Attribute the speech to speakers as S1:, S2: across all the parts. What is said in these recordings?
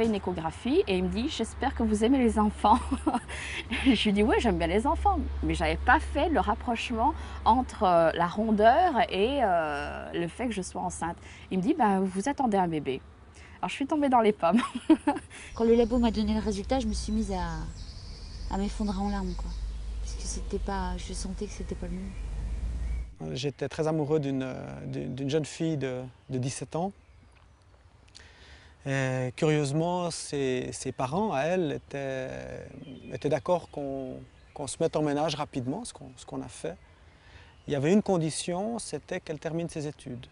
S1: fait une échographie et il me dit « J'espère que vous aimez les enfants ». Je lui dis « Oui, j'aime bien les enfants ». Mais je n'avais pas fait le rapprochement entre la rondeur et le fait que je sois enceinte. Il me dit bah, « Vous attendez un bébé ». Alors je suis tombée dans les pommes.
S2: Quand le labo m'a donné le résultat, je me suis mise à m'effondrer en larmes, quoi. Parce que c'était pas, je sentais que c'était pas le moment.
S3: J'étais très amoureux d'une jeune fille de 17 ans. Et curieusement, ses parents, à elle, étaient d'accord qu'on se mette en ménage rapidement, ce qu'on a fait. Il y avait une condition, c'était qu'elle termine ses études.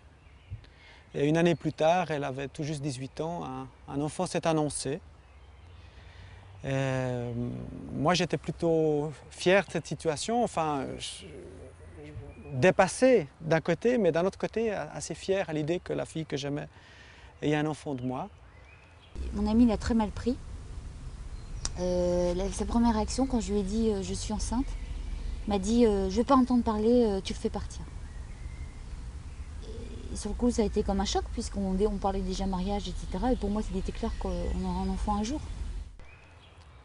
S3: Et une année plus tard, elle avait tout juste 18 ans, un enfant s'est annoncé. Et moi, j'étais plutôt fier de cette situation, enfin, dépassé d'un côté, mais d'un autre côté, assez fier à l'idée que la fille que j'aimais ait un enfant de moi.
S2: Mon ami l'a très mal pris. Sa première réaction, quand je lui ai dit je suis enceinte, m'a dit je ne veux pas entendre parler, tu le fais partir. Et sur le coup, ça a été comme un choc, puisqu'on parlait déjà mariage, etc. Et pour moi, il était clair qu'on aura un enfant un jour.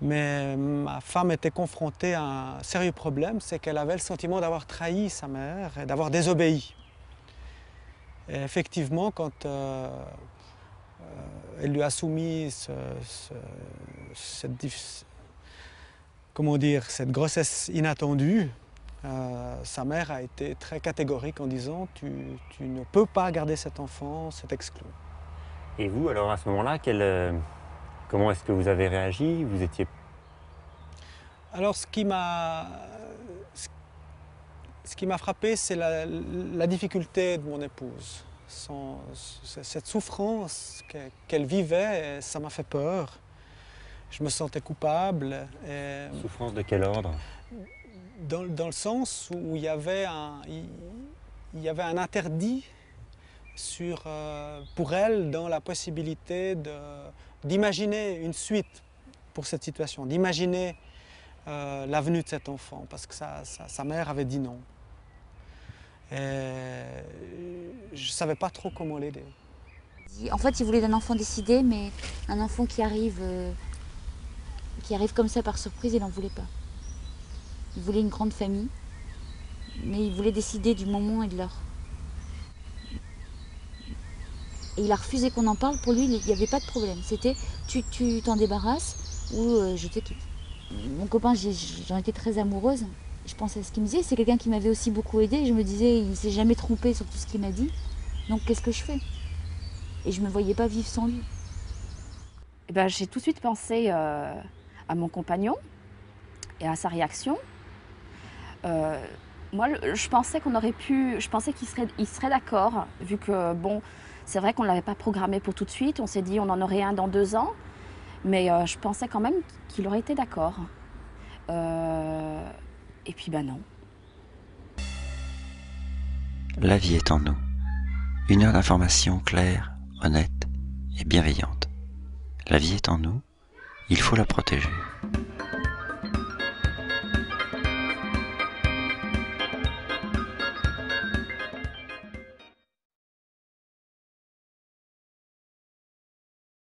S3: Mais ma femme était confrontée à un sérieux problème, c'est qu'elle avait le sentiment d'avoir trahi sa mère et d'avoir désobéi. Et effectivement, quand elle lui a soumis cette grossesse inattendue, sa mère a été très catégorique en disant « tu ne peux pas garder cet enfant, c'est exclu ».
S4: Et vous, alors à ce moment-là, comment est-ce que vous avez réagi? Vous étiez...
S3: Alors ce qui m'a frappé, c'est la difficulté de mon épouse. Cette souffrance qu'elle vivait, ça m'a fait peur. Je me sentais coupable. Et
S4: souffrance de quel ordre?
S3: dans le sens où il y avait un interdit pour elle dans la possibilité d'imaginer une suite pour cette situation, d'imaginer la venue de cet enfant, parce que sa mère avait dit non. Et je ne savais pas trop comment l'aider.
S2: En fait, il voulait un enfant décidé, mais un enfant qui arrive comme ça par surprise, il n'en voulait pas. Il voulait une grande famille, mais il voulait décider du moment et de l'heure. Et il a refusé qu'on en parle. Pour lui, il n'y avait pas de problème. C'était tu t'en débarrasses ou je te quitte. Mon copain, j'en étais très amoureuse. Je pensais à ce qu'il me disait. C'est quelqu'un qui m'avait aussi beaucoup aidée. Je me disais, il ne s'est jamais trompé sur tout ce qu'il m'a dit. Donc qu'est-ce que je fais? Et je ne me voyais pas vivre sans lui.
S1: Eh ben, j'ai tout de suite pensé à mon compagnon et à sa réaction. Moi, je pensais qu'il serait d'accord, vu que, bon, c'est vrai qu'on ne l'avait pas programmé pour tout de suite. On s'est dit on en aurait un dans 2 ans. Mais je pensais quand même qu'il aurait été d'accord. Et puis, ben non.
S5: La vie est en nous. Une heure d'information claire, honnête et bienveillante. La vie est en nous, il faut la protéger.